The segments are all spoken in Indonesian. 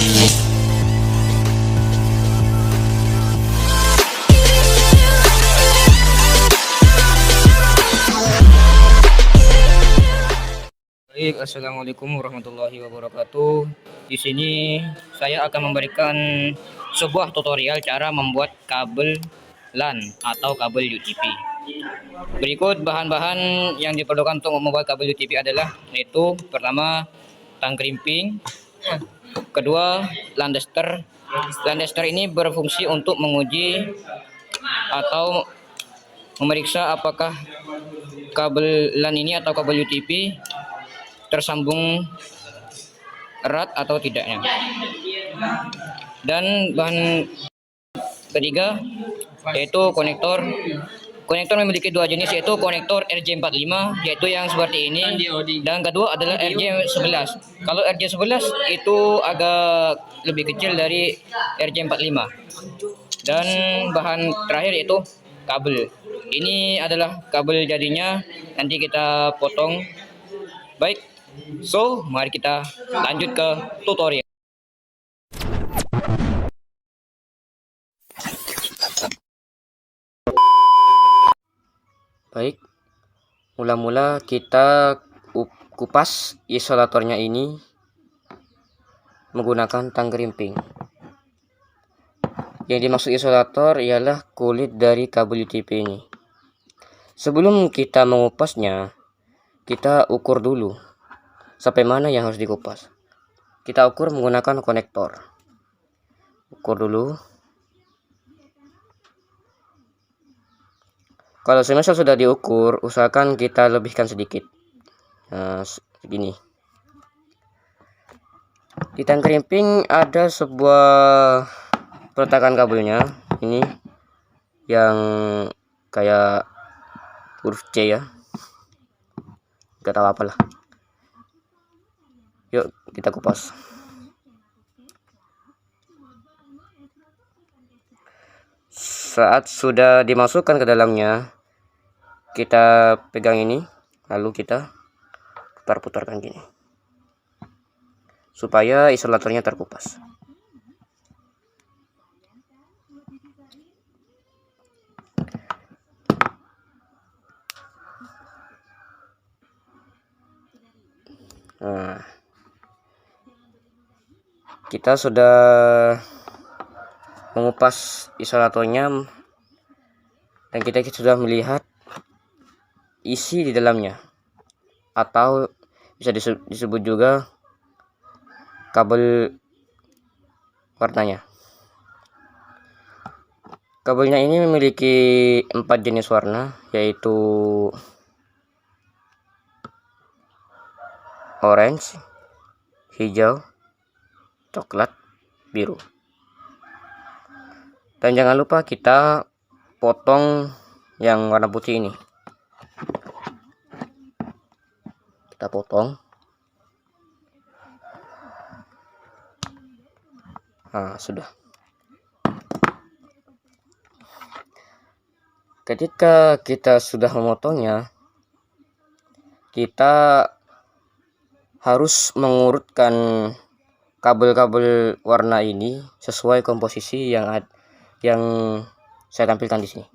Baik, assalamualaikum warahmatullahi wabarakatuh. Di sini saya akan memberikan sebuah tutorial cara membuat kabel LAN atau kabel UTP. Berikut bahan-bahan yang diperlukan untuk membuat kabel UTP adalah yaitu pertama tang krimping, kedua LAN tester. LAN tester ini berfungsi untuk menguji atau memeriksa apakah kabel LAN ini atau kabel UTP tersambung erat atau tidaknya. Dan bahan ketiga yaitu konektor. Konektor memiliki dua jenis, yaitu konektor RJ45 yaitu yang seperti ini, dan kedua adalah RJ11. Kalau RJ11 itu agak lebih kecil dari RJ45. Dan bahan terakhir yaitu kabel. Ini adalah kabel jadinya, nanti kita potong. Baik, so mari kita lanjut ke tutorial. Baik, mula-mula kita kupas isolatornya ini menggunakan tang krimping. Yang dimaksud isolator ialah kulit dari kabel UTP ini. Sebelum kita mengupasnya, kita ukur dulu sampai mana yang harus dikupas. Kita ukur menggunakan konektor. Ukur dulu. Kalau semisal sudah diukur, usahakan kita lebihkan sedikit. Nah, segini. Di tang krimping ada sebuah peletakan kabelnya. Ini yang kayak huruf C ya. Gak tahu apalah. Yuk kita kupas. Saat sudah dimasukkan ke dalamnya, kita pegang ini, lalu kita putar-putarkan gini supaya isolatornya terkupas. Nah, kita sudah mengupas isolatornya dan kita sudah melihat isi di dalamnya, atau bisa disebut juga kabel warnanya. Kabelnya ini memiliki 4 jenis warna, yaitu orange, hijau, coklat, biru. Dan jangan lupa kita potong yang warna putih ini. Kita potong. Nah, sudah. Ketika kita sudah memotongnya, kita harus mengurutkan kabel-kabel warna ini sesuai komposisi yang saya tampilkan di sini.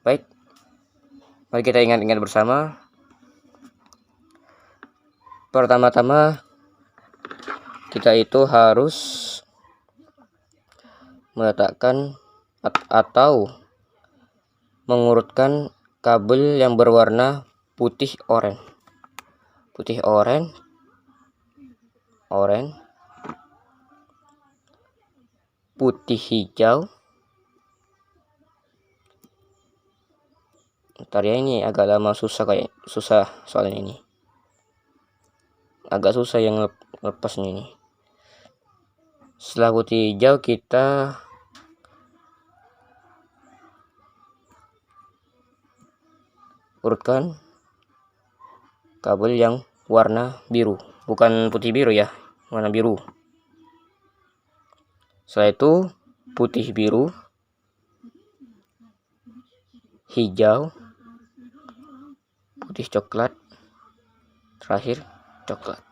Baik, mari kita ingat-ingat bersama. Pertama-tama kita itu harus meletakkan atau mengurutkan kabel yang berwarna putih oranye. Putih oranye, putih hijau. Ntar ya, ini agak lama, susah soalnya ini. Agak susah yang lepasnya ini. Setelah putih hijau, kita urutkan kabel yang warna biru, bukan putih biru ya, warna biru. Setelah itu putih biru, hijau, putih coklat, terakhir coklat.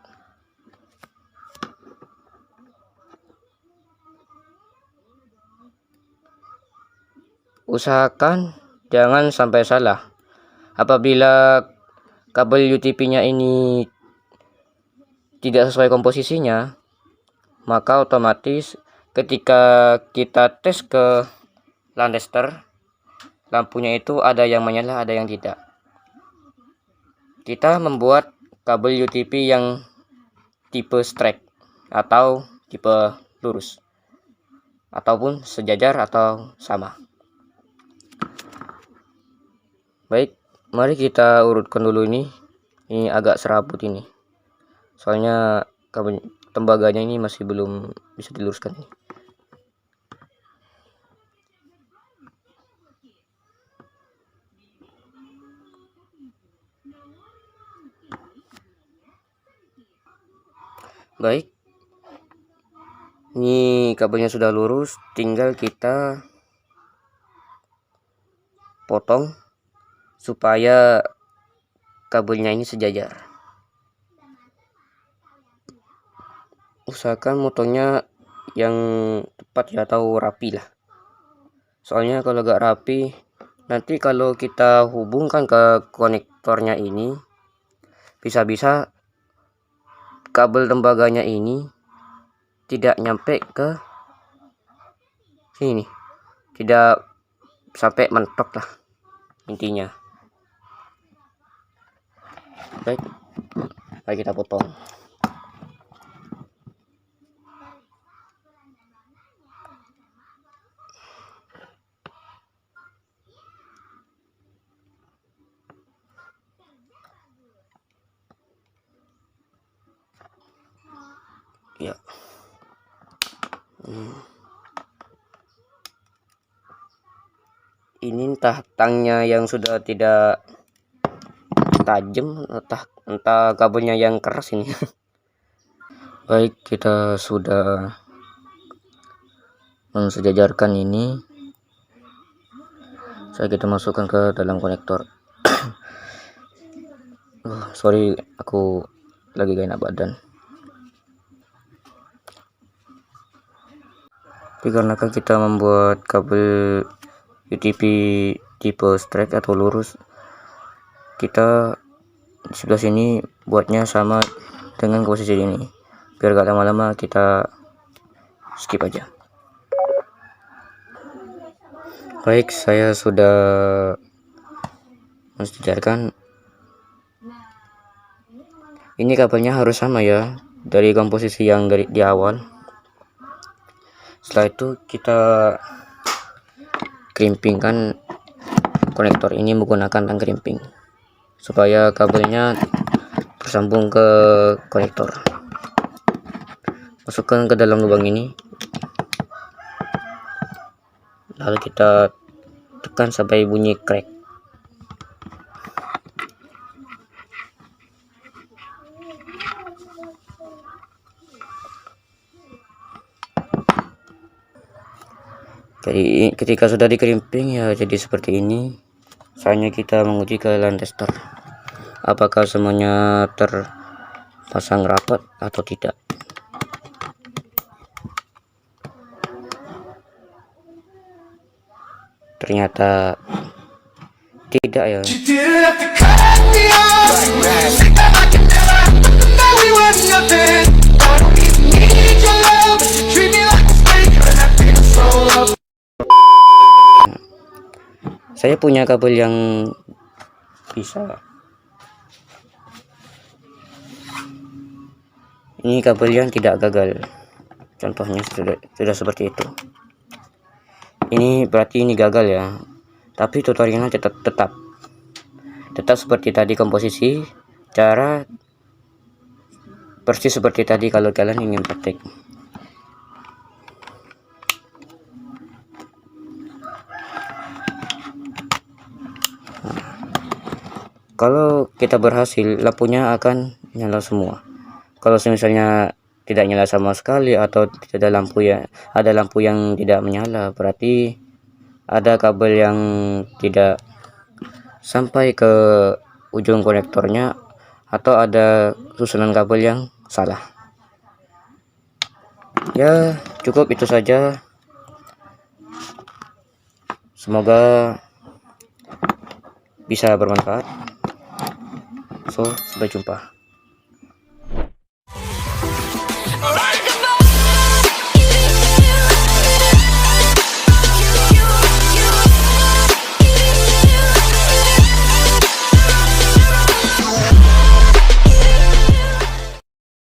usahakan jangan sampai salah. Apabila kabel UTP-nya ini tidak sesuai komposisinya, maka otomatis ketika kita tes ke landester, lampunya itu ada yang menyala, ada yang tidak. Kita membuat kabel UTP yang tipe straight atau tipe lurus, ataupun sejajar atau sama. Baik, mari kita urutkan dulu ini. Ini agak serabut ini, soalnya kabel tembaganya ini masih belum bisa diluruskan ini. Baik, ini kabelnya sudah lurus, tinggal kita potong supaya kabelnya ini sejajar. Usahakan motongnya yang tepat ya, atau rapi lah, soalnya kalau gak rapi nanti kalau kita hubungkan ke konektornya ini, bisa-bisa kabel tembaganya ini tidak nyampe ke sini, tidak sampai mentok lah intinya. Baik, mari kita potong. Ya. Ini entah tangnya yang sudah tidak tajam, entah kabelnya yang keras ini. Baik, kita sudah mensejajarkan ini. Kita masukkan ke dalam konektor. Sorry, aku lagi gak enak badan. Tapi karena kan kita membuat kabel UTP tipe straight atau lurus, kita di sebelah sini buatnya sama dengan posisi ini, biar gak lama-lama kita skip aja. Baik, saya sudah mensejajarkan. Ini kabelnya harus sama ya, dari komposisi yang di awal. Setelah itu kita krimpingkan konektor ini menggunakan tang krimping supaya kabelnya bersambung ke konektor. Masukkan ke dalam lubang ini, lalu kita tekan sampai bunyi crack. Jadi ketika sudah dikerimping ya jadi seperti ini. Saatnya kita menguji ke landester apakah semuanya terpasang rapat atau tidak. Ternyata tidak ya. Saya punya kabel yang bisa. Ini kabel yang tidak gagal. Contohnya sudah seperti itu. Ini berarti ini gagal ya. Tapi tutorialnya tetap seperti tadi komposisi, cara persis seperti tadi kalau kalian ingin praktek. Kalau kita berhasil, lampunya akan nyala semua. Kalau misalnya tidak nyala sama sekali atau tidak ada lampu yang tidak menyala, berarti ada kabel yang tidak sampai ke ujung konektornya atau ada susunan kabel yang salah. Ya, cukup itu saja. Semoga bisa bermanfaat. So, sampai jumpa.